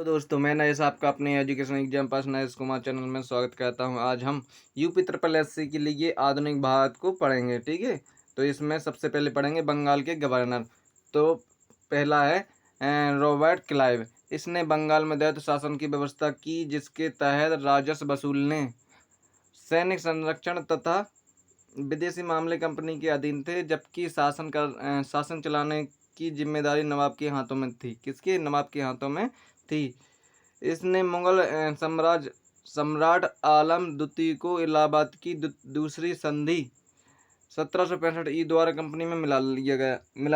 तो दोस्तों मैं नरेश आपका अपने एजुकेशन एग्जाम पास नरेश कुमार चैनल में स्वागत करता हूं। आज हम यूपी ट्रिपल एससी के लिए आधुनिक भारत को पढ़ेंगे। ठीक है, तो इसमें सबसे पहले पढ़ेंगे बंगाल के गवर्नर। तो पहला है रॉबर्ट क्लाइव। इसने बंगाल में द्वैत शासन की व्यवस्था की, जिसके तहत राजस्व वसूलने, सैनिक संरक्षण तथा विदेशी मामले कंपनी के अधीन थे, जबकि शासन चलाने की जिम्मेदारी नवाब के हाथों में थी। किसके? नवाब के हाथों में थी। इसने मुगल सम्राट आलम द्वितीय को इलाहाबाद की दूसरी संधि 1765 ई द्वारा कंपनी में मिला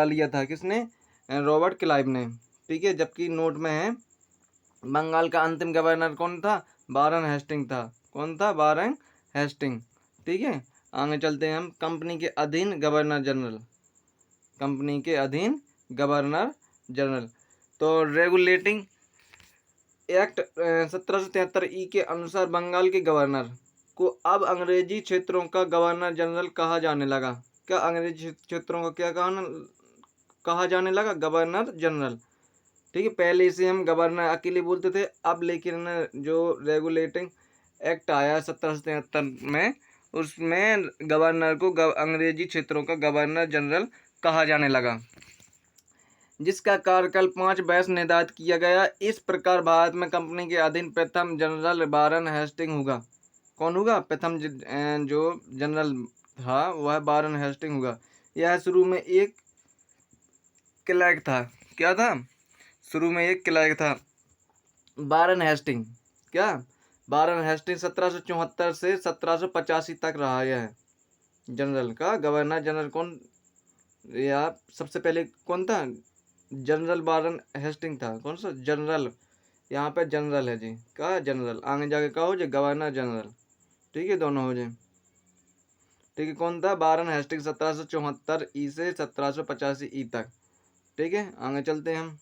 लिया था। किसने? रॉबर्ट क्लाइव ने। ठीक है, जबकि नोट में है बंगाल का अंतिम गवर्नर कौन था? वारन हेस्टिंग था। कौन था? वारन हेस्टिंग। ठीक है, आगे चलते हैं हम। कंपनी के अधीन गवर्नर जनरल। कंपनी के अधीन गवर्नर जनरल। तो रेगुलेटिंग एक्ट 1773 ई के अनुसार बंगाल के गवर्नर को अब अंग्रेजी क्षेत्रों का गवर्नर जनरल कहा जाने लगा। क्या? अंग्रेजी क्षेत्रों का क्या कहा जाने लगा? Governor general. ठीक है, पहले इसे हम गवर्नर अकेले बोलते थे, अब लेकिन जो रेगुलेटिंग एक्ट आया 1773 में, उसमें गवर्नर को अंग्रेजी क्षेत्रों का गवर्नर जनरल कहा जाने लगा, जिसका कार्यकाल 5 वर्ष निर्धारित किया गया। इस प्रकार भारत में कंपनी के अधीन प्रथम जनरल वारन हेस्टिंग होगा। कौन होगा? प्रथम जो जनरल था वह वारन हेस्टिंग होगा। यह शुरू में एक क्लर्क था। क्या था? शुरू में एक क्लर्क था। वारन हेस्टिंग। क्या? वारन हेस्टिंग 1774 से 1785 तक रहा। यह जनरल का गवर्नर जनरल कौन? या सबसे पहले कौन था? जनरल वारन हेस्टिंग था। कौन सा? जनरल। यहाँ पे जनरल है जी। का जनरल, आगे जाके का हो जाए गवर्नर जनरल। ठीक है, दोनों हो जाए। ठीक है, कौन था? वारन हेस्टिंग 1774 ई से 1785 ई तक। ठीक है, आगे चलते हैं हम।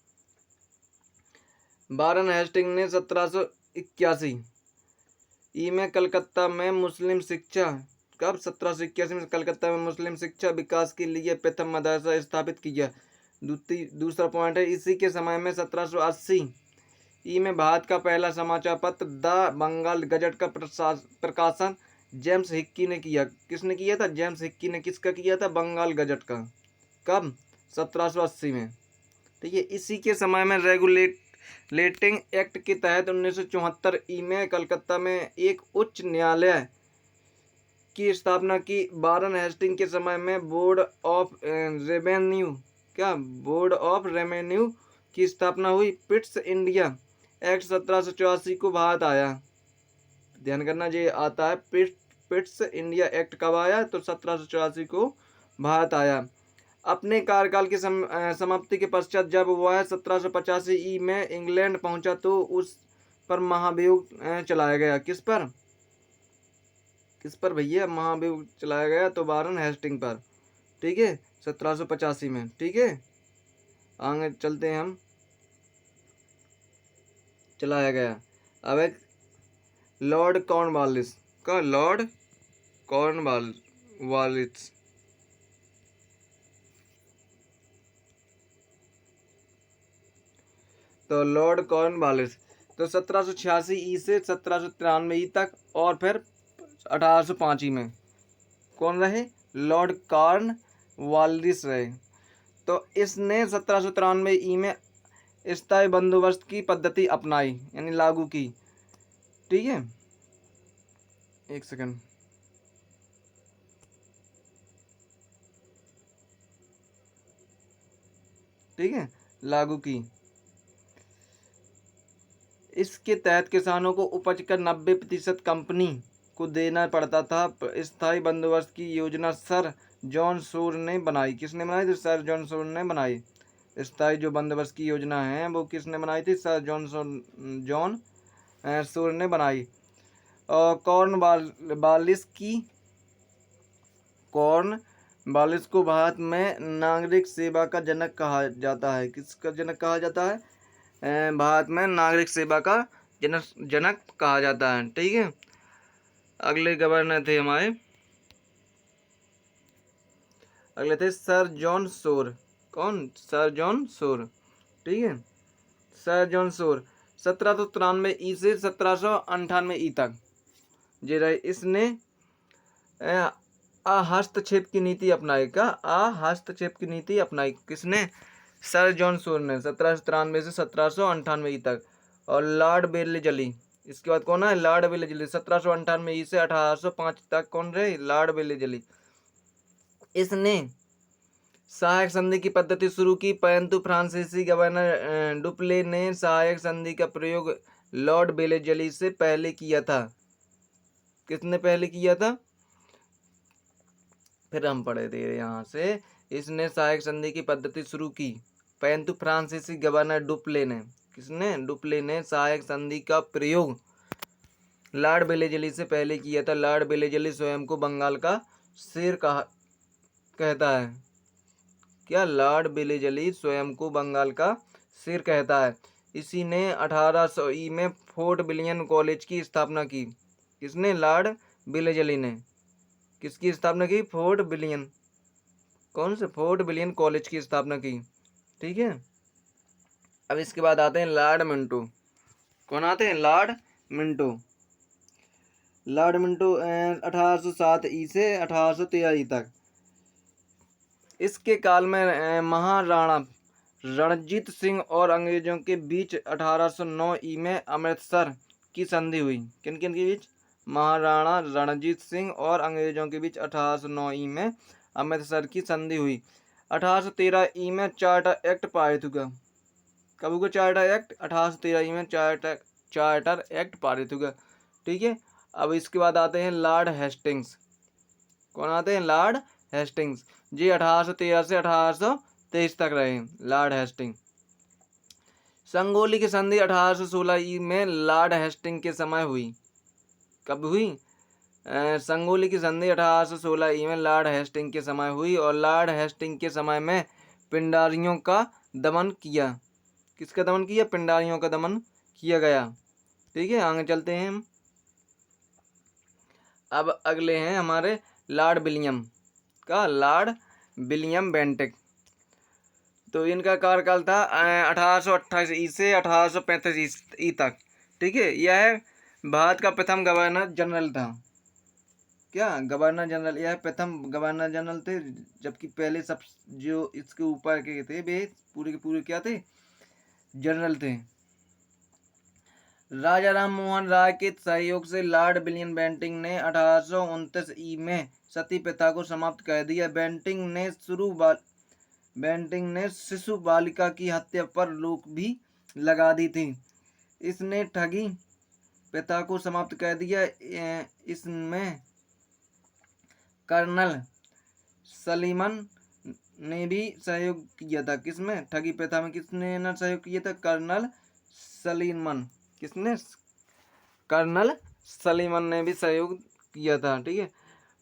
वारन हेस्टिंग ने 1781 ई में कलकत्ता में मुस्लिम शिक्षा, कब? 1781 में कलकत्ता में मुस्लिम शिक्षा विकास के लिए प्रथम मदरसा स्थापित किया। दूसरा पॉइंट है, इसी के समय में 1780 ई में भारत का पहला समाचार पत्र द बंगाल गजट का प्रकाशन जेम्स हिक्की ने किया। किसने किया था? जेम्स हिक्की ने। किसका किया था? बंगाल गजट का। कब? 1780 में। ठीक है, इसी के समय में रेगुलेटिंग एक्ट के तहत 1974 ई में कलकत्ता में एक उच्च न्यायालय की स्थापना की। वारन हेस्टिंग के समय में बोर्ड ऑफ रेवेन्यू, क्या? बोर्ड ऑफ रेवेन्यू की स्थापना हुई। पिट्स इंडिया एक्ट 1784 को भारत आया। ध्यान करना, ये आता है पिट्स इंडिया एक्ट कब आया? तो 1784 को भारत आया। अपने कार्यकाल की समाप्ति के पश्चात जब वह 1785 ई में इंग्लैंड पहुंचा तो उस पर महाभियोग चलाया गया। किस पर? किस पर भैया? महाभियोग चलाया गया तो वारन हेस्टिंग पर। ठीक है, 1785 में। ठीक है, आगे चलते हैं हम। चलाया गया। अब एक लॉर्ड कॉर्नवालिस का, लॉर्ड कॉर्नवालिस। तो लॉर्ड कॉर्नवालिस तो 1786 ई से 1793 ई तक, और फिर 1805 ई में कौन रहे? लॉर्ड कॉर्नवालिस रहे। तो इसने 1793 ई में स्थायी बंदोबस्त की पद्धति अपनाई, यानी लागू की। ठीक है, एक सेकंड। ठीक है, लागू की। इसके तहत किसानों को उपज का 90% कंपनी को देना पड़ता था। स्थायी बंदोबस्त की योजना सर जॉन शोर ने बनाई। किसने बनाई थी? सर जॉन शोर ने बनाई। स्थायी जो बंदोबस्त की योजना है वो किसने बनाई थी? सर जॉन शोर ने बनाई। और कॉर्नवालिस को भारत में नागरिक सेवा का जनक कहा जाता है। किसका जनक कहा जाता है? भारत में नागरिक सेवा का जनक कहा जाता है। ठीक है, अगले गवर्नर थे हमारे, अगले थे सर जॉन शोर। कौन? Sir John Shore. ठीक है, सर जॉन शोर 1793 ई से 1798 ई तक जे रहे। इसने हस्तक्षेप की नीति अपनाई। का हस्तक्षेप की नीति अपनाई किसने? सर जॉन सूर ने 1793 से 1798 ई तक। और लॉर्ड बेलेजली, इसके बाद कौन है? लॉर्ड बेलेजली 1798 ई से 1805 तक कौन रहे? लॉर्ड बेलेजली। इसने सहायक संधि की पद्धति शुरू की, परंतु फ्रांसीसी गवर्नर डुप्ले ने सहायक संधि का प्रयोग लॉर्ड बेलेजली से पहले किया था। किसने पहले किया था? फिर हम पढ़े थे यहाँ से। इसने सहायक संधि की पद्धति शुरू की, परंतु फ्रांसीसी गवर्नर डुप्ले ने, किसने? डुप्ले ने सहायक संधि का प्रयोग लॉर्ड बेलेजली से पहले किया था। लॉर्ड बेलेजली स्वयं को बंगाल का शेर कहता है। क्या? लॉर्ड बेलेजली स्वयं को बंगाल का शेर कहता है। इसी ने 1800 ई में फोर्ट विलियम कॉलेज की स्थापना की। किसने? लॉर्ड बेलेजली ने किसकी स्थापना की? Fort William. कौन से? फोर्ट विलियम कॉलेज की स्थापना की। ठीक है। अब इसके बाद आते हैं लॉर्ड मिंटो। कौन आते हैं? Lord Minto. लॉर्ड मिंटो 1807 ई से 1813 ई तक। इसके काल में महाराणा रणजीत सिंह और अंग्रेजों के बीच 1809 ई में अमृतसर की संधि हुई। किन किन के बीच? महाराणा रणजीत सिंह और अंग्रेजों के बीच 1809 ई में अमृतसर की संधि हुई। 1813 ई में चार्टर एक्ट पारित हुआ। कब हुआ चार्टर एक्ट? 1813 ई में चार्टर एक्ट पारित हुआ। ठीक है। अब इसके बाद आते हैं लॉर्ड हेस्टिंग्स। कौन आते हैं? Lord Hastings. जी 1813 से 1823 तक रहे लॉर्ड हेस्टिंग। संगोली की संधि 1816 ई में लॉर्ड हेस्टिंग के समय हुई। कब हुई? संगोली की संधि 1816 ई में लॉर्ड हेस्टिंग के समय हुई। और लॉर्ड हेस्टिंग के समय में पिंडारियों का दमन किया। किसका दमन किया? पिंडारियों का दमन किया गया। ठीक है। आगे चलते हैं हम। अब अगले हैं हमारे लॉर्ड विलियम का, लॉर्ड विलियम बेंटिक। तो इनका कार्यकाल था 1828 ई से 1835 ई तक। ठीक है। यह भारत का प्रथम गवर्नर जनरल था। क्या? Governor general. यह प्रथम गवर्नर जनरल थे, जबकि पहले सब जो इसके ऊपर के थे वे पूरे के पूरे क्या थे? जनरल थे। राजा राम मोहन राय के सहयोग से लॉर्ड विलियम बेंटिक ने 1829 ई में सती प्रथा को समाप्त कर दिया। बेंटिक ने शिशु बालिका की हत्या पर रोक भी लगा दी थी। इसने ठगी प्रथा को समाप्त कर दिया। इसमें कर्नल सलीमन ने भी सहयोग किया था। किसमें? ठगी प्रथा में किसने ना सहयोग किया था? Colonel Sleeman. किसने? कर्नल सलीमन ने भी सहयोग किया था। ठीक है।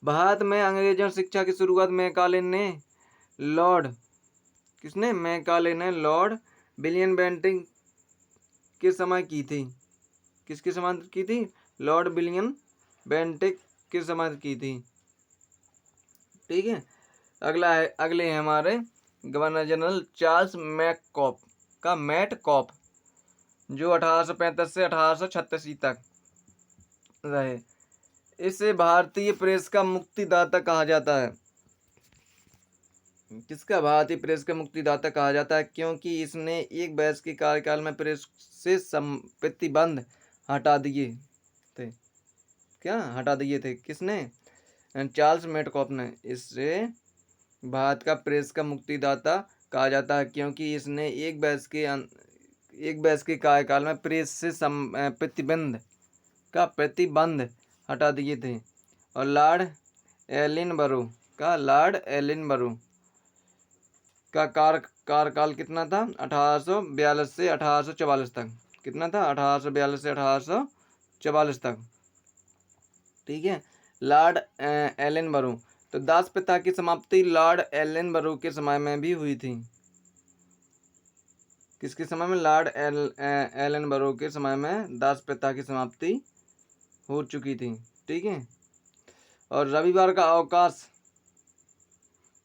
भारत में अंग्रेजों शिक्षा की शुरुआत मैकाले ने लॉर्ड किसने? मैकाले ने लॉर्ड विलियम बेंटिक के समय की थी। किसके समय की थी? लॉर्ड विलियम बेंटिक के समय की थी। ठीक है। अगले हैं हमारे गवर्नर जनरल चार्ल्स मैककॉप का, मैटकॉप, जो 1835 से 1836 तक रहे। इसे भारतीय प्रेस का मुक्तिदाता कहा जाता है। किसका? भारतीय प्रेस का मुक्तिदाता कहा जाता है, क्योंकि इसने एक वर्ष के कार्यकाल में प्रेस से प्रतिबंध हटा दिए थे। क्या? हटा दिए थे। किसने? चार्ल्स मैटकॉप ने। इससे भारत का प्रेस का मुक्तिदाता कहा जाता है, क्योंकि इसने एक वर्ष के कार्यकाल में प्रेस से प्रतिबंध हटा दिए थे। और लॉर्ड एलिनबरो का कार्यकाल कितना था? 1842 से 1844 तक। कितना था? 1842 से 1844 तक। ठीक है। लॉर्ड एलिनबरो। तो दास प्रथा की समाप्ति लॉर्ड एलिनबरो के समय में भी हुई थी। किसके समय में? लॉर्ड एलिनबरो के समय में दास प्रथा की समाप्ति हो चुकी थी। ठीक है। और रविवार का अवकाश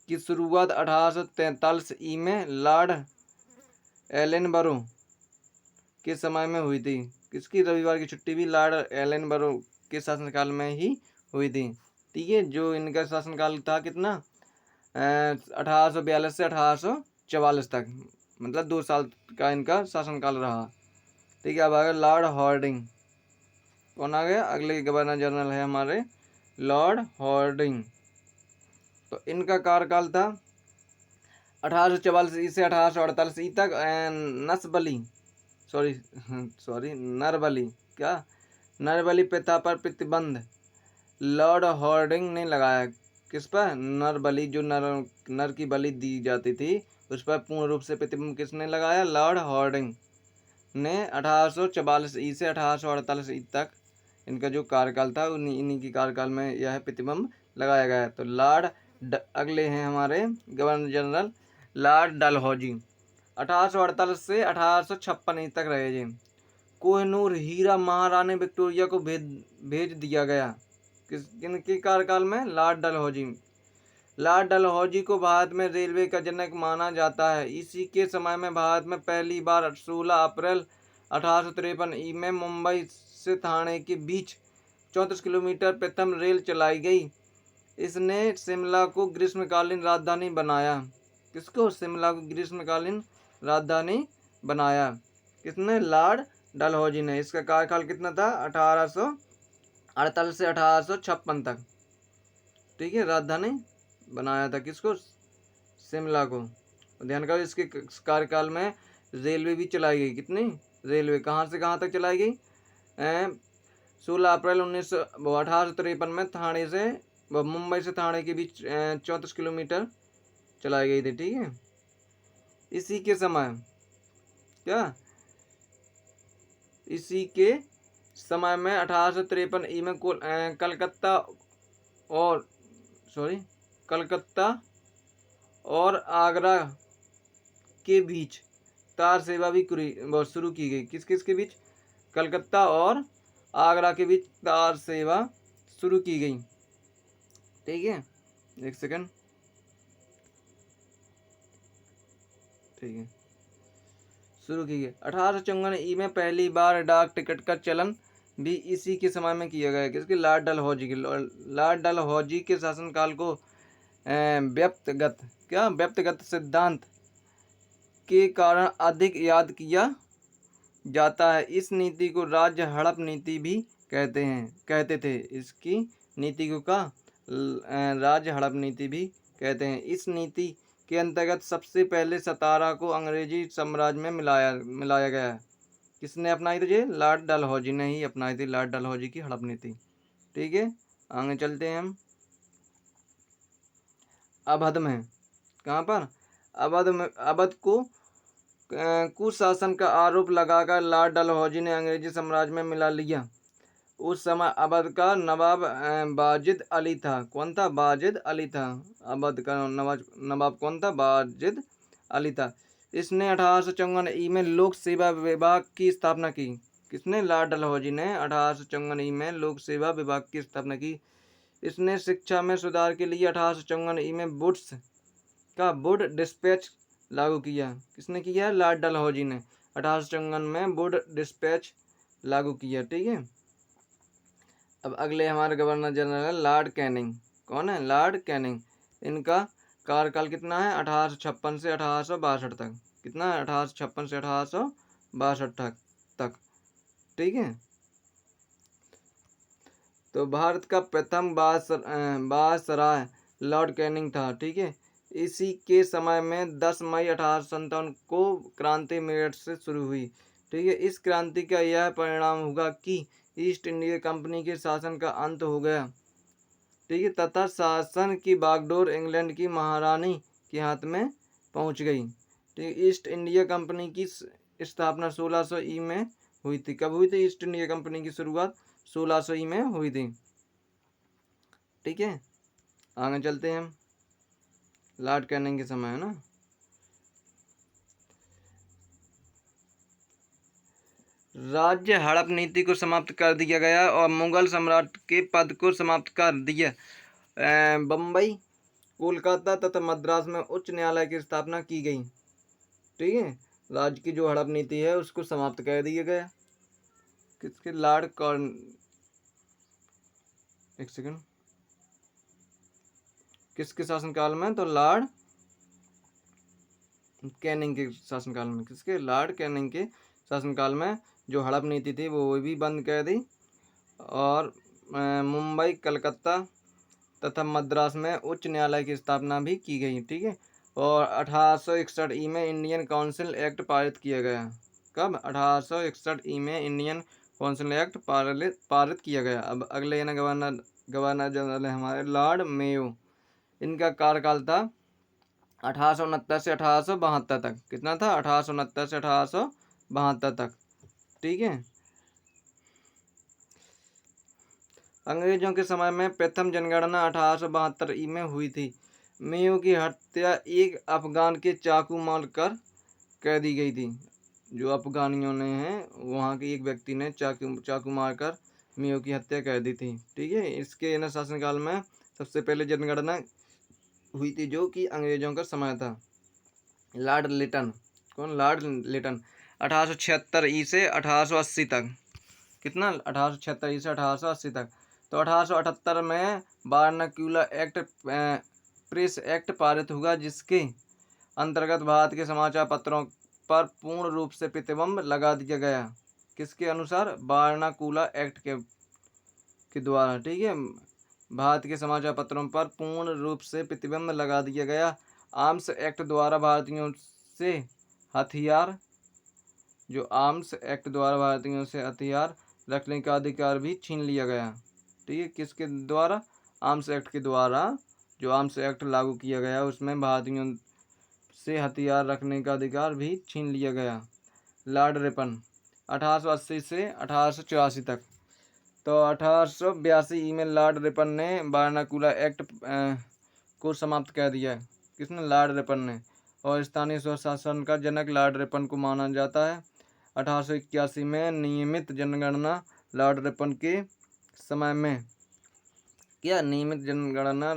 की शुरुआत 1843 ई में लॉर्ड एलिनबरो के समय में हुई थी। किसकी रविवार की छुट्टी भी लॉर्ड एलनबरो के शासनकाल में ही हुई थी। ठीक है, जो इनका शासनकाल था कितना, 1842 से 1844 तक, मतलब 2 साल का इनका शासनकाल रहा। ठीक है, अब आ गया लॉर्ड हॉर्डिंग। कौन आ गया, अगले गवर्नर जनरल है हमारे लॉर्ड हॉर्डिंग। तो इनका कार्यकाल था 1844 से 1848 तक। नसबली सॉरी सॉरी नरबली, क्या, नरबली प्रथा पर प्रतिबंध लॉर्ड हॉर्डिंग ने लगाया। किस पर, नरबली, जो नर की बलि दी जाती थी उस पर पूर्ण रूप से प्रतिबंध किसने लगाया, लॉर्ड हॉर्डिंग ने 1844 से 1848 तक इनका जो कार्यकाल था इन्हीं की कार्यकाल में यह प्रतिबंध लगाया गया। तो अगले हैं हमारे गवर्नर जनरल लॉर्ड डलहौजी। 1848 से 1856 तक रहे जी। कोहिनूर हीरा महारानी विक्टोरिया को भेज दिया गया। किनके कार्यकाल में, लॉर्ड डलहौजी। लॉर्ड डलहौजी को भारत में रेलवे का जनक माना जाता है। इसी के समय में भारत में पहली बार 16 अप्रैल 1853 में मुंबई से ठाणे के बीच 34 किलोमीटर प्रथम रेल चलाई गई। इसने शिमला को ग्रीष्मकालीन राजधानी बनाया। किसको, शिमला को ग्रीष्मकालीन राजधानी बनाया। किसने, लॉर्ड डलहौजी ने। इसका कार्यकाल कितना था, 1848 से 1856 तक। ठीक है, राजधानी बनाया था किसको, शिमला को। ध्यान करो, इसके कार्यकाल में रेलवे भी चलाई गई। कितनी रेलवे, कहाँ से कहाँ तक चलाई गई, 16 अप्रैल 1853 में ठाणे से मुंबई से ठाणे के बीच 34 किलोमीटर चलाई गई थी। ठीक है, इसी के समय क्या, इसी के समय में 1853 में कलकत्ता और आगरा के बीच तार सेवा भी शुरू की गई। किस किस के बीच, कलकत्ता और आगरा के बीच तार सेवा शुरू की गई। ठीक है, एक सेकंड। ठीक है, शुरू की गई। 1854 में पहली बार डाक टिकट का चलन भी इसी के समय में किया गया। किसके, लॉर्ड डलहौजी के। लॉर्ड डलहौजी के शासनकाल को व्यक्तिगत सिद्धांत के कारण अधिक याद किया जाता है। इस नीति को राज्य हड़प नीति भी कहते थे। इसकी नीति को का राज्य हड़प नीति भी कहते हैं। इस नीति के अंतर्गत सबसे पहले सतारा को अंग्रेजी साम्राज्य में मिलाया गया। किसने अपनाई थी, लॉर्ड डलहौजी ने ही अपनाई थी, लॉर्ड डलहौजी की हड़प नीति। ठीक है, आगे चलते हैं हम। अवध में, कहाँ पर, अवध को कुशासन का आरोप लगाकर लॉर्ड डलहौजी ने अंग्रेजी साम्राज्य में मिला लिया। उस समय अवध का नवाब बाजिद अली था। कौन था, बाजिद अली था। अवध का नवाब कौन था, बाजिद अली था। इसने 1854 में लोक सेवा विभाग की स्थापना की। किसने, लॉर्ड डलहौजी ने 1854 में लोक सेवा विभाग की स्थापना की। इसने शिक्षा में सुधार के लिए 1854 में वुड डिस्पैच लागू किया। किसने किया, लॉर्ड डलहौजी ने 1854 में वुड डिस्पैच लागू किया। ठीक है, अब अगले हमारे गवर्नर जनरल है लॉर्ड कैनिंग। कौन है, लॉर्ड कैनिंग। इनका कार्यकाल कितना है, 1856 से 1862 तक। कितना है, 1856 से 1862 तक। ठीक है, तो भारत का प्रथम बादशाह लॉर्ड कैनिंग था। ठीक है, इसी के समय में 10 मई 1857 को क्रांति मेरठ से शुरू हुई। ठीक है, इस क्रांति का यह परिणाम होगा कि ईस्ट इंडिया कंपनी के शासन का अंत हो गया। ठीक है, तथा शासन की बागडोर इंग्लैंड की महारानी के हाथ में पहुंच गई। ठीक, ईस्ट इंडिया कंपनी की स्थापना 1600 ई में हुई थी। कब हुई थी ईस्ट इंडिया कंपनी की शुरुआत, 1600 ई में हुई थी। ठीक है, आगे चलते हैं हम। लॉर्ड कैनिंग के समय है ना। राज्य हड़प नीति को समाप्त कर दिया गया और मुगल सम्राट के पद को समाप्त कर दिया। बम्बई, कोलकाता तथा मद्रास में उच्च न्यायालय की स्थापना की गई। ठीक है, राज्य की जो हड़प नीति है उसको समाप्त कर दिया गया। किसके? लॉर्ड कॉर्न, एक सेकंड, किसके शासनकाल में? तो लॉर्ड कैनिंग के शासनकाल में। किसके? लॉर्ड कैनिंग के शासनकाल में जो हड़प नीति थी वो भी बंद कर दी। और मुंबई, कलकत्ता तथा मद्रास में उच्च न्यायालय की स्थापना भी की गई। ठीक है। और 1861 ई में इंडियन काउंसिल एक्ट पारित किया गया। कब? 1861 ई में इंडियन काउंसिल एक्ट पारित किया गया। अब अगले ना गवर्नर जनरल है हमारे लॉर्ड मेयो। इनका कार्यकाल था 1869 से 1872 तक। कितना था? 1869 से 1872 तक। ठीक है। अंग्रेजों के समय में प्रथम जनगणना 1872 ई में हुई थी। मेयो की हत्या एक अफगान के चाकू मार कर दी गई थी। जो अफगानियों ने हैं वहाँ के एक व्यक्ति ने चाकू मारकर मेयो की हत्या कर दी थी। ठीक है। इसके न शासनकाल में सबसे पहले जनगणना हुई थी जो कि अंग्रेजों का समय था। लॉर्ड लिटन। कौन? लॉर्ड लिटन। 1876 ई से 1880 तक। कितना? 1876 ई से 1880 तक। तो 1878 में वारनाक्यूलर एक्ट, प्रेस एक्ट पारित हुआ, जिसके अंतर्गत भारत के समाचार पत्रों पर पूर्ण रूप से प्रतिबंध लगा दिया गया। किसके अनुसार? वारनाकुलर एक्ट के द्वारा। ठीक है। भारत के समाचार पत्रों पर पूर्ण रूप से प्रतिबंध लगा दिया गया। आर्म्स एक्ट द्वारा भारतीयों से हथियार, जो आर्म्स एक्ट द्वारा भारतीयों से हथियार रखने का अधिकार भी छीन लिया गया। ठीक है। किसके द्वारा? आर्म्स एक्ट के द्वारा। जो आर्म्स एक्ट लागू किया गया उसमें भारतीयों से हथियार रखने का अधिकार भी छीन लिया गया। लॉर्ड रिपन 1880 से 1884 तक। तो 1882 ई में लॉर्ड रिपन ने वारनाकुलर एक्ट को समाप्त कर दिया। किसने? लॉर्ड रिपन ने। और स्थानीय स्वशासन का जनक लॉर्ड रिपन को माना जाता है। 1881 में नियमित जनगणना लॉर्ड रिपन के समय में, क्या नियमित जनगणना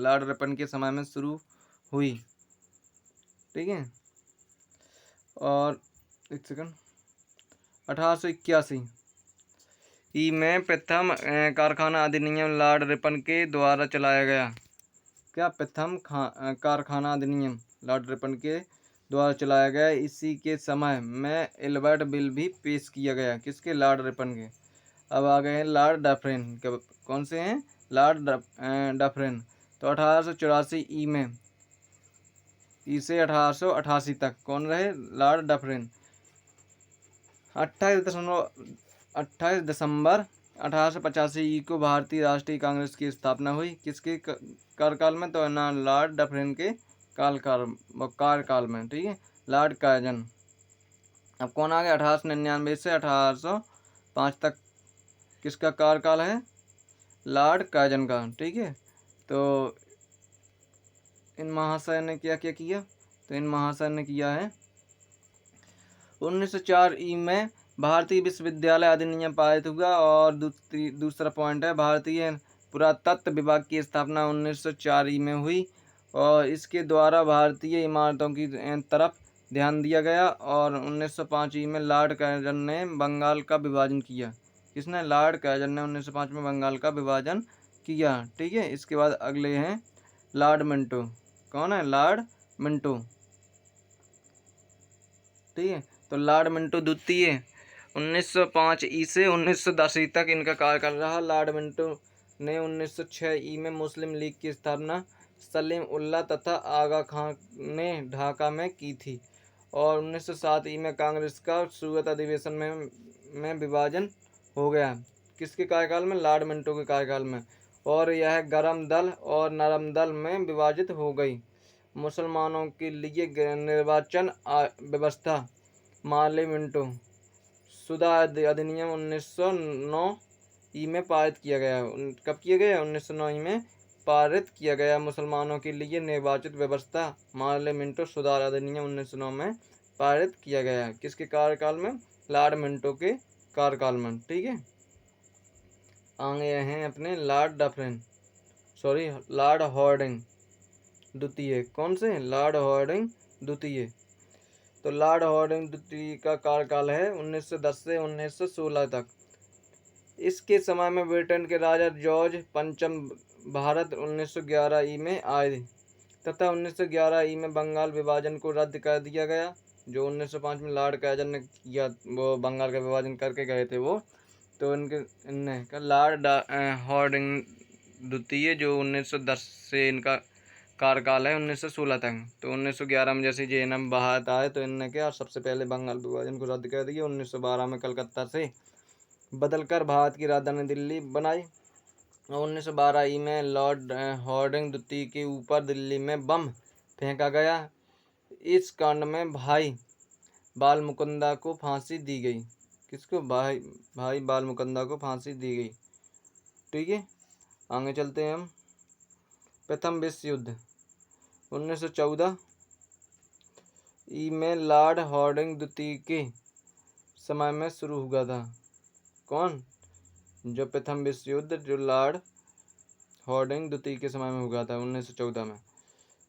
लॉर्ड रिपन के समय में शुरू हुई। ठीक है। और एक सेकंड, 1881 ई में प्रथम कारखाना अधिनियम लॉर्ड रिपन के द्वारा चलाया गया। क्या? प्रथम कारखाना अधिनियम लॉर्ड रिपन के द्वारा चलाया गया। इसी के समय में एल्बर्ट बिल भी पेश किया गया। किसके? लॉर्ड रिपन के। अब आ गए हैं लॉर्ड डफरेन। कौन से हैं? लॉर्ड डफरेन। तो 1884 ई में ई से 1888 तक कौन रहे? लॉर्ड डफरेन। 28 दिसंबर 1885 ई को भारतीय राष्ट्रीय कांग्रेस की स्थापना हुई। किसके कार्यकाल में? तो ना लॉर्ड डफरेन के कार्यकाल में। ठीक है। लॉर्ड कायजन। अब कौन आ गया? 1899 से 1805 तक किसका कार्यकाल है? लॉर्ड कायजन का। ठीक है। तो इन महाशय ने क्या क्या किया? तो इन महाशय ने किया है 1904 ई में भारतीय विश्वविद्यालय अधिनियम पारित हुआ। और दूसरा पॉइंट है भारतीय पुरातत्व विभाग की स्थापना 1904 ई में हुई। और इसके द्वारा भारतीय इमारतों की तरफ ध्यान दिया गया। और 1905 ई में लॉर्ड कायजन ने बंगाल का विभाजन किया। किसने? लॉर्ड कायजन ने 1905 में बंगाल का विभाजन किया। ठीक है। इसके बाद अगले हैं लॉर्ड मिंटो। कौन है? Lord Minto. ठीक है। तो लॉर्ड मिंटो द्वितीय 1905 ई से 1910 ई तक इनका कार्यकाल रहा। लॉर्ड मिंटो ने 1906 ई में मुस्लिम लीग की स्थापना सलीम उल्लाह तथा आगा खां ने ढाका में की थी। और 1907 ई में कांग्रेस का सूरत अधिवेशन में विभाजन हो गया। किसके कार्यकाल में? लॉर्ड मिंटो के कार्यकाल में। और यह गर्म दल और नरम दल में विभाजित हो गई। मुसलमानों के लिए निर्वाचन व्यवस्था मार्ले मिंटो सुधा अधिनियम 1909 ई में पारित किया गया। कब किया गया? 1909 ई में पारित किया गया। मुसलमानों के लिए निर्वाचित व्यवस्था मार्ले मिंटो सुधार अधिनियम 1909 में पारित किया गया। किसके कार्यकाल में? लॉर्ड मिंटो के कार्यकाल में। ठीक है। आगे हैं अपने लॉर्ड डफरेन, सॉरी लॉर्ड हॉर्डिंग द्वितीय। कौन से? लॉर्ड हॉर्डिंग द्वितीय। तो लॉर्ड हॉर्डिंग द्वितीय का कार्यकाल है 1910 से 1916 तक। इसके समय में ब्रिटेन के राजा जॉर्ज पंचम भारत 1911 ई में आए तथा 1911 ई में बंगाल विभाजन को रद्द कर दिया गया। जो 1905 में लॉर्ड काइजर ने किया, वो बंगाल का विभाजन करके गए थे वो, तो इनने का लॉर्ड हॉर्डिंग द्वितीय जो 1910 से इनका कार्यकाल है 1916 तक। तो 1911 में जैसे JNM भारत आए तो इनने क्या सबसे पहले बंगाल विभाजन को रद्द कर दिया। 1912 में कलकत्ता से बदलकर भारत की राजधानी दिल्ली बनाई। 1912 ई में लॉर्ड हॉर्डिंग द्वितीय के ऊपर दिल्ली में बम फेंका गया। इस कांड में भाई बाल मुकुंदा को फांसी दी गई। किसको? भाई बाल मुकुंदा को फांसी दी गई। ठीक है, आगे चलते हैं हम। प्रथम विश्व युद्ध 1914 ई में लॉर्ड हॉर्डिंग द्वितीय के समय में शुरू हुआ था। कौन? जो प्रथम विश्व युद्ध जो लॉर्ड हॉर्डिंग द्वितीय के समय में हुआ था 1914 में।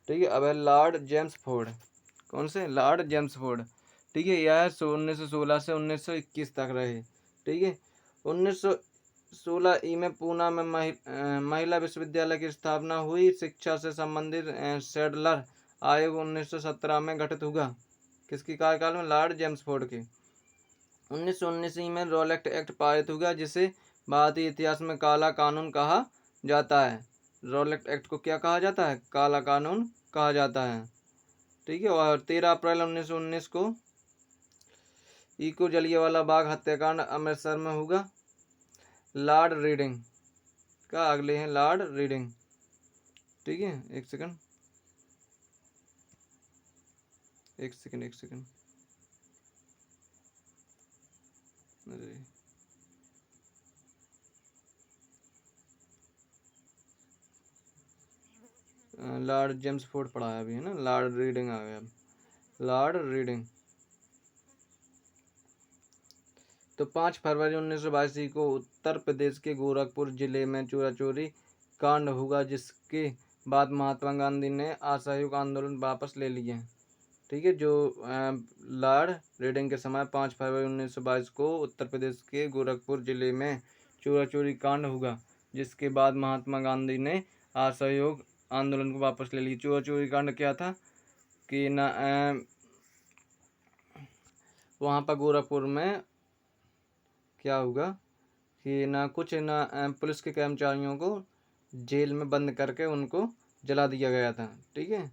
ठीक है, अब है लॉर्ड जेम्स फोर्ड। कौन से? Lord James Ford. ठीक है, यह 1916 से 1921 तक रहे। ठीक है, 1916 ई में पूना में महिला विश्वविद्यालय की स्थापना हुई। शिक्षा से संबंधित सैडलर आयोग 1917 में गठित हुआ। किसकी कार्यकाल में? लॉर्ड जेम्स फोर्ड के। 1919 ई में रॉलेट एक्ट पारित हुआ, जिसे भारतीय इतिहास में काला कानून कहा जाता है। रॉलेट एक्ट को क्या कहा जाता है? काला कानून कहा जाता है। ठीक है, और 13 अप्रैल 1919 को जलियांवाला बाग हत्याकांड अमृतसर में हुआ। लॉर्ड रीडिंग का अगले हैं लॉर्ड रीडिंग। ठीक है, एक सेकंड। अरे लॉर्ड जेम्स फोर्ड पढ़ाया अभी है ना, लॉर्ड रीडिंग आ गया। लॉर्ड रीडिंग तो 5 फरवरी 1982 को उत्तर प्रदेश के गोरखपुर जिले में चोरा चोरी कांड हुआ, जिसके बाद महात्मा गांधी ने असहयोग आंदोलन वापस ले लिए। ठीक है, जो लॉर्ड रीडिंग के समय 5 फरवरी 1922 को उत्तर प्रदेश के गोरखपुर जिले में चोरा चोरी कांड हुआ, जिसके बाद महात्मा गांधी ने असहयोग आंदोलन को वापस ले लिया। चोरा चोरी कांड क्या था कि ना वहाँ पर गोरखपुर में क्या हुआ कि ना कुछ ना पुलिस के कर्मचारियों को जेल में बंद करके उनको जला दिया गया था। ठीक है,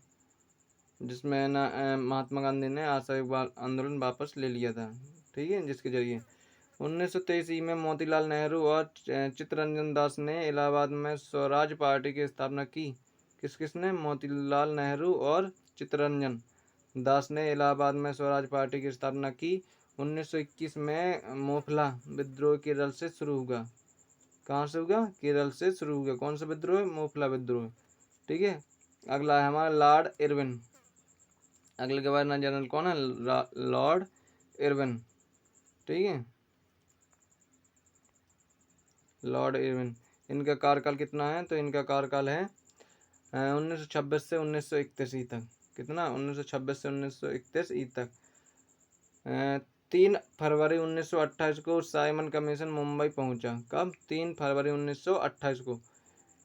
जिसमें ना महात्मा गांधी ने असहयोग आंदोलन वापस ले लिया था। ठीक है, जिसके जरिए 1923 ई में मोतीलाल नेहरू और चित्तरंजन दास ने इलाहाबाद में स्वराज पार्टी की स्थापना की। किसने? मोतीलाल नेहरू और चित्तरंजन दास ने इलाहाबाद में स्वराज पार्टी की स्थापना की। 1921 में मोफला विद्रोह केरल से शुरू हुआ। कहाँ से हुआ? केरल से शुरू हुआ। कौन सा विद्रोह? मोफला विद्रोह। ठीक है, अगला है हमारा लॉर्ड इरविन। अगले गवर्नर जनरल कौन है? Lord Irwin. ठीक है, लॉर्ड इरविन। इनका कार्यकाल कितना है? तो इनका कार्यकाल है 1926 से 1931 ई तक। कितना? 1926 से 1931 ई तक। 3 फरवरी 1928 को साइमन कमीशन मुंबई पहुंचा। कब? 3 फरवरी 1928 को।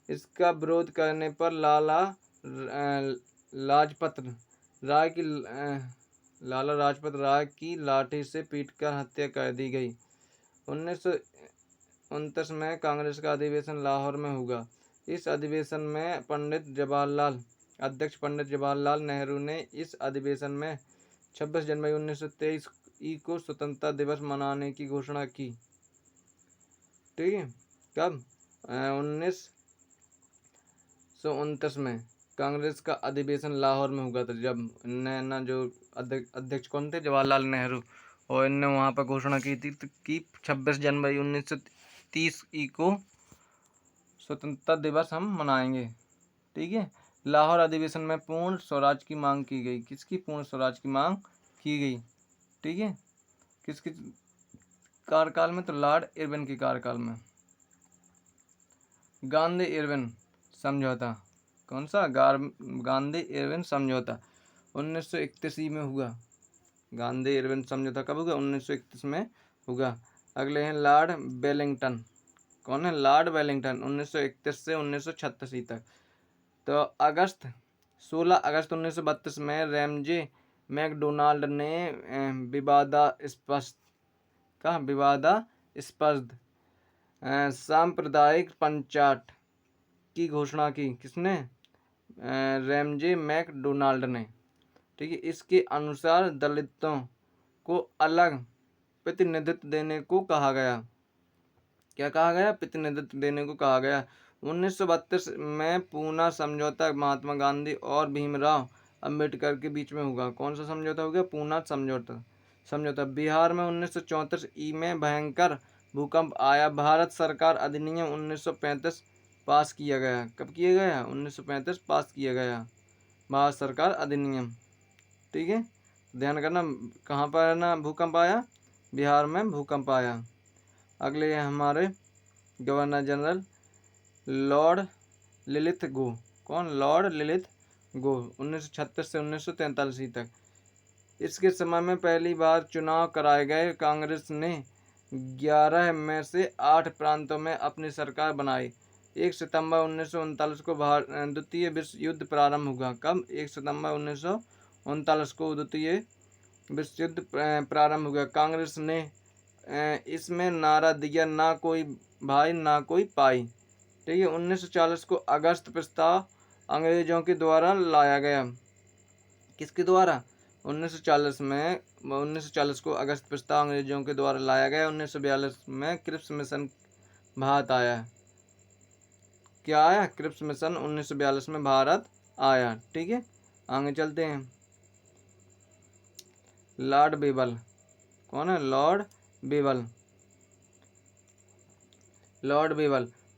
इसका विरोध करने पर लाला लाजपत राय की लाठी से पीटकर हत्या कर दी गई। 1929 में कांग्रेस का अधिवेशन लाहौर में हुआ। इस अधिवेशन में अध्यक्ष पंडित जवाहरलाल नेहरू ने इस अधिवेशन में 26 जनवरी 1923 ई को स्वतंत्रता दिवस मनाने की घोषणा की। ठीक है, कब? 1929 में कांग्रेस का अधिवेशन लाहौर में हुआ था, जब ना जो अध्यक्ष कौन थे? जवाहरलाल नेहरू। और इनने वहाँ पर घोषणा की थी कि 26 जनवरी 1930 ई को स्वतंत्रता दिवस हम मनाएंगे। ठीक है, लाहौर अधिवेशन में पूर्ण स्वराज की मांग की गई। किसकी? पूर्ण स्वराज की मांग की गई। ठीक है, किसके कार्यकाल में? तो लॉर्ड इरविन के कार्यकाल में। गांधी इरविन समझौता। कौन सा? गांधी इरविन समझौता 1931 में हुआ। गांधी इरविन समझौता कब होगा? 1931 में होगा। अगले हैं लॉर्ड वेलिंगटन। कौन है? लॉर्ड वेलिंगटन, 1931 से 1936 तक। तो 16 अगस्त 1932 में रैमजे मैकडोनाल्ड ने विवादास्पद सांप्रदायिक पंचायत की घोषणा की। किसने? रैमजे मैकडोनाल्ड ने। ठीक है, इसके अनुसार दलितों को अलग प्रतिनिधित्व देने को कहा गया। क्या कहा गया? प्रतिनिधित्व देने को कहा गया। 1932 में पूना समझौता महात्मा गांधी और भीमराव अंबेडकर के बीच में होगा। कौन सा समझौता हो गया? पूना समझौता। बिहार में 1934 ई में भयंकर भूकंप आया। भारत सरकार अधिनियम 1935 पास किया गया। कब किया गया? 1935 पास किया गया भारत सरकार अधिनियम। ठीक है, ध्यान करना कहाँ पर ना भूकंप आया? बिहार में भूकंप आया। अगले हैं हमारे गवर्नर जनरल लॉर्ड लिलिथ गो। कौन? लॉर्ड लिलिथ गो, 1936 से 1943 तक। इसके समय में पहली बार चुनाव कराए गए। कांग्रेस ने 11 में से 8 प्रांतों में अपनी सरकार बनाई। 1 सितंबर 1939 को द्वितीय विश्व युद्ध प्रारंभ हुआ। कब? 1 सितंबर 1939 को द्वितीय विश्व युद्ध प्रारंभ हुआ। कांग्रेस ने इसमें नारा दिया, ना कोई भाई ना कोई पाई। ठीक है, 1940 को अगस्त प्रस्ताव अंग्रेजों के द्वारा लाया गया। किसके द्वारा? 1940 को अगस्त प्रस्ताव अंग्रेजों के द्वारा लाया गया। 1942 में क्रिप्स मिशन भारत आया। क्या आया? क्रिप्स मिशन 1942 में भारत आया। ठीक है, आगे चलते हैं। लॉर्ड बीबल। कौन है? लॉर्ड बीबल।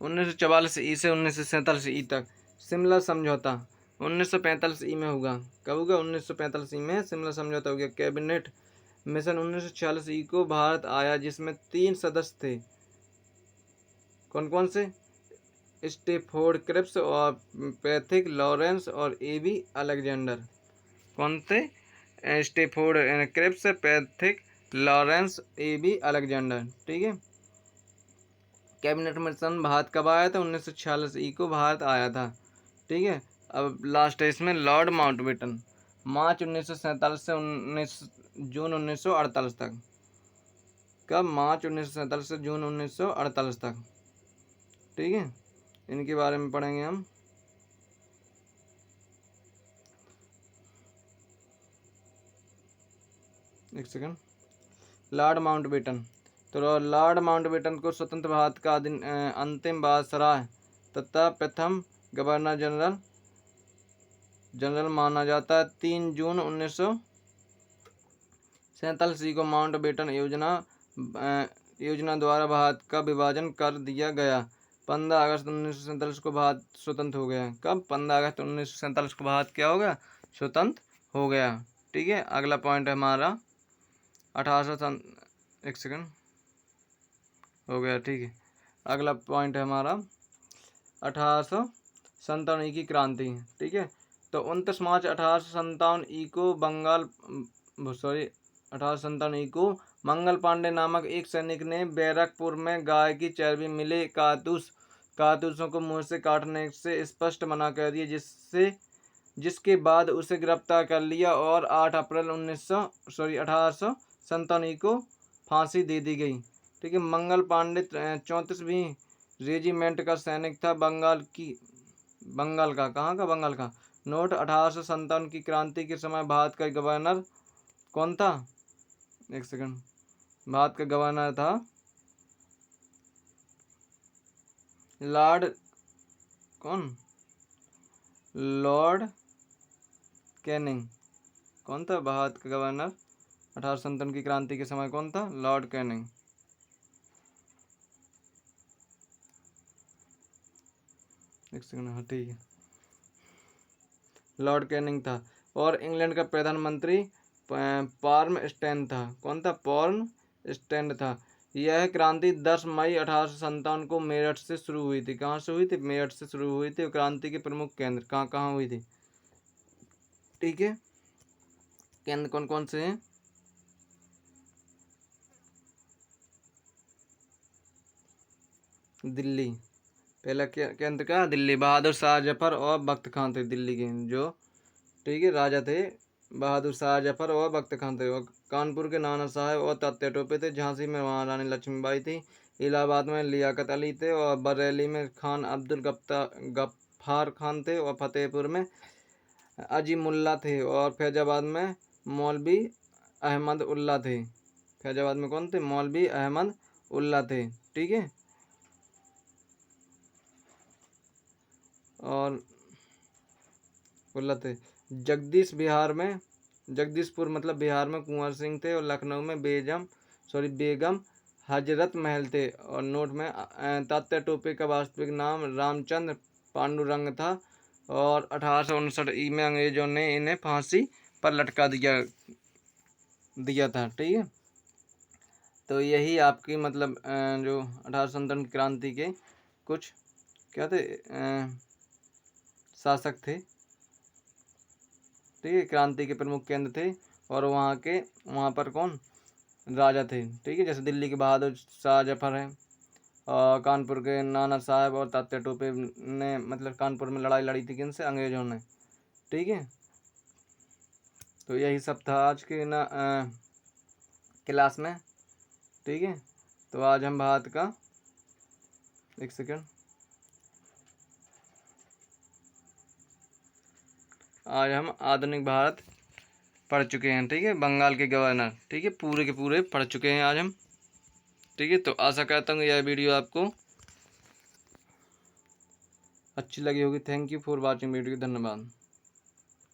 1944 ई से 1947 ई तक शिमला समझौता 1945 ई में होगा। कब होगा? 1945 ई में शिमला समझौता हो गया। कैबिनेट मिशन 1946 ई को भारत आया, जिसमें 3 सदस्य थे। कौन कौन से? स्टेफोर्ड क्रिप्स और पैथिक लॉरेंस और ए.बी. अलेक्जेंडर। कौन थे? Stafford Cripps, Pethick Lawrence, A B. Alexander. ठीक है, कैबिनेट मिशन भारत कब आया था? 1946 ई को भारत आया था। ठीक है, अब लास्ट है इसमें लॉर्ड माउंटबेटन, मार्च 1947 से जून 1948 तक। कब? मार्च 1947 से जून 1948 तक। ठीक है, इनके बारे में पढ़ेंगे हम। एक सेकंड। Lord Mountbatten. तो लॉर्ड माउंटबेटन को स्वतंत्र भारत का अंतिम वायसराय तथा प्रथम गवर्नर जनरल माना जाता है। 3 जून 1947 को माउंटबेटन योजना द्वारा भारत का विभाजन कर दिया गया। 15 अगस्त 1947 को भारत स्वतंत्र हो गया। कब? 15 अगस्त 1947 को भारत क्या हो गया? स्वतंत्र हो गया। ठीक है, अगला पॉइंट है हमारा 1800 एक सेकंड हो गया। ठीक है, अगला पॉइंट है हमारा 1857 की क्रांति। ठीक है, तो 29 मार्च 1857 को 1857 को मंगल पांडे नामक एक सैनिक ने बैरकपुर में गाय की चर्बी मिले कारतूसों को मुंह से काटने से स्पष्ट मना कर दिया, जिसके बाद उसे गिरफ्तार कर लिया और 8 अप्रैल 1857 को फांसी दे दी गई। ठीक है, मंगल पांडे 34वीं रेजिमेंट का सैनिक था। बंगाल का नोट 1857 की क्रांति के समय भारत का गवर्नर कौन था? एक सेकंड। भारत का गवर्नर था लॉर्ड कैनिंग। कौन था भारत का गवर्नर 1857 की क्रांति के समय? कौन था? Lord Canning. एक सेकंड। हाँ, ठीक है, लॉर्ड कैनिंग था। और इंग्लैंड का प्रधानमंत्री पार्म स्टैंड था। कौन था? पार्म स्टैंड था। यह क्रांति 10 मई 1857 को मेरठ से शुरू हुई थी। कहाँ से हुई थी? मेरठ से शुरू हुई थी। क्रांति के प्रमुख केंद्र कहाँ कहाँ हुई थी? ठीक है, केंद्र कौन कौन से हैं? दिल्ली। पहला केंद्र क्या, दिल्ली। बहादुर शाह जफर और बख्त खान थे दिल्ली के जो, ठीक है, राजा थे। बहादुर शाह जफर और बख्त खान थे। और कानपुर के नाना साहब और तात्या टोपे थे। झांसी में महारानी लक्ष्मीबाई थी। इलाहाबाद में लियाकत अली थे। और बरेली में खान अब्दुल गफ्फार खान थे। और फतेहपुर में अजीमुल्ला थे। और फैजाबाद में मौलवी अहमद उल्ला थे। फैजाबाद में कौन थे, मौलवी अहमद उल्ला थे, ठीक है। और उल्ला थे। जगदीशपुर मतलब बिहार में कुंवर सिंह थे। और लखनऊ में बेगम हजरत महल थे। और नोट में तात्या टोपे का वास्तविक नाम रामचंद्र पांडुरंग था। और 1859 में अंग्रेजों ने इन्हें फांसी पर लटका दिया था, ठीक है। तो यही आपकी मतलब जो 1857 की क्रांति के कुछ क्या थे, शासक थे, ठीक है, क्रांति के प्रमुख केंद्र थे। और वहाँ पर कौन राजा थे, ठीक है, जैसे दिल्ली के बहादुर शाह जफर हैं। और कानपुर के नाना साहब और तात्या टोपे ने मतलब कानपुर में लड़ाई लड़ी थी किनसे, अंग्रेजों ने, ठीक है। तो यही सब था आज के ना क्लास में, ठीक है। तो आज हम भारत का, एक सेकेंड, आज हम आधुनिक भारत पढ़ चुके हैं, ठीक है। बंगाल के गवर्नर, ठीक है, पूरे के पूरे पढ़ चुके हैं आज हम, ठीक है। तो आशा करता हूँ यह वीडियो आपको अच्छी लगी होगी। Thank you for watching video, धन्यवाद।